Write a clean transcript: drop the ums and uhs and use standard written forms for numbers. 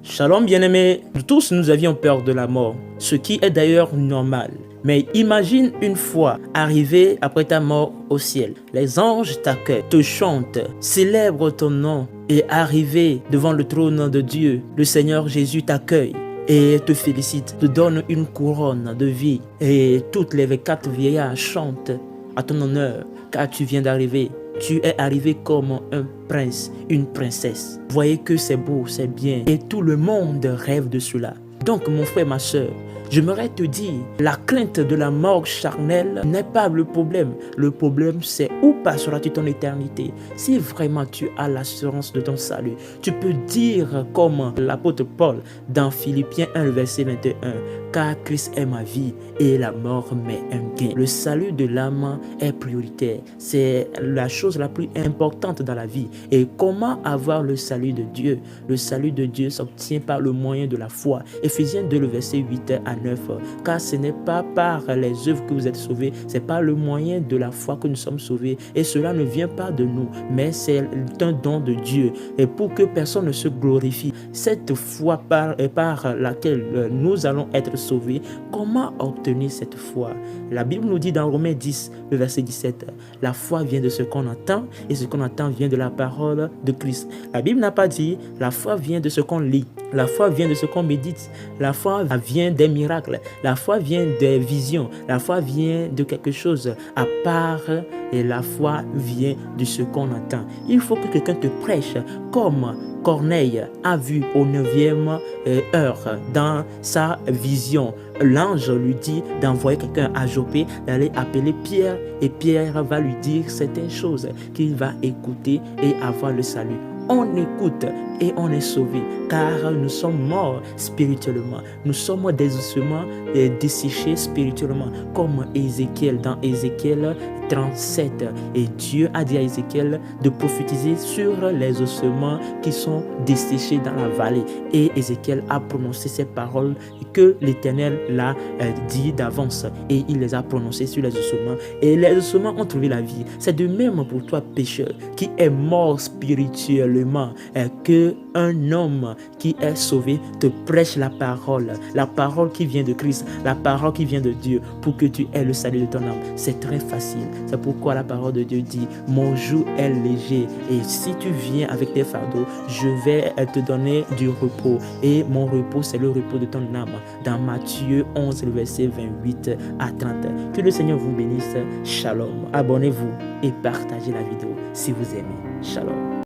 Shalom bien-aimés, tous nous avions peur de la mort, ce qui est d'ailleurs normal. Mais imagine une fois arrivé après ta mort au ciel. Les anges t'accueillent, te chantent, célèbrent ton nom et arrivé devant le trône de Dieu, le Seigneur Jésus t'accueille et te félicite, te donne une couronne de vie. Et toutes les 24 vieillards chantent à ton honneur car tu viens d'arriver. Tu es arrivé comme un prince, une princesse. Voyez que c'est beau, c'est bien. Et tout le monde rêve de cela. Donc mon frère, ma soeur, j'aimerais te dire, la crainte de la mort charnelle n'est pas le problème. Le problème, c'est où passeras-tu ton éternité. Si vraiment tu as l'assurance de ton salut, tu peux dire comme l'apôtre Paul dans Philippiens 1, verset 21, « Car Christ est ma vie et la mort m'est un gain. » Le salut de l'âme est prioritaire. C'est la chose la plus importante dans la vie. Et comment avoir le salut de Dieu? Le salut de Dieu s'obtient par le moyen de la foi. Éphésiens 2, le verset 8 à 9. Car ce n'est pas par les œuvres que vous êtes sauvés, c'est par le moyen de la foi que nous sommes sauvés. Et cela ne vient pas de nous, mais c'est un don de Dieu. Et pour que personne ne se glorifie, cette foi par laquelle nous allons être sauvés, comment obtenir cette foi? La Bible nous dit dans Romains 10, le verset 17, la foi vient de ce qu'on entend et ce qu'on entend vient de la parole de Christ. La Bible n'a pas dit la foi vient de ce qu'on lit. La foi vient de ce qu'on médite. La foi vient des miracles. La foi vient des visions. La foi vient de quelque chose à part et la foi vient de ce qu'on entend. Il faut que quelqu'un te prêche comme Corneille a vu au 9e heure dans sa vision. L'ange lui dit d'envoyer quelqu'un à Joppé, d'aller appeler Pierre et Pierre va lui dire certaines choses qu'il va écouter et avoir le salut. On écoute et on est sauvé car nous sommes morts spirituellement. Nous sommes des ossements desséchés spirituellement comme Ézéchiel dans Ézéchiel 37. Et Dieu a dit à Ézéchiel de prophétiser sur les ossements qui sont desséchés dans la vallée. Et Ézéchiel a prononcé ces paroles que l'Éternel l'a dit d'avance. Et il les a prononcées sur les ossements. Et les ossements ont trouvé la vie. C'est de même pour toi, pécheur, qui est mort spirituellement, que un homme qui est sauvé te prêche la parole qui vient de Christ, la parole qui vient de Dieu, pour que tu aies le salut de ton âme. C'est très facile. C'est pourquoi la parole de Dieu dit, mon joug est léger et si tu viens avec tes fardeaux, je vais te donner du repos. Et mon repos, c'est le repos de ton âme. Dans Matthieu 11, le verset 28 à 30. Que le Seigneur vous bénisse. Shalom. Abonnez-vous et partagez la vidéo si vous aimez. Shalom.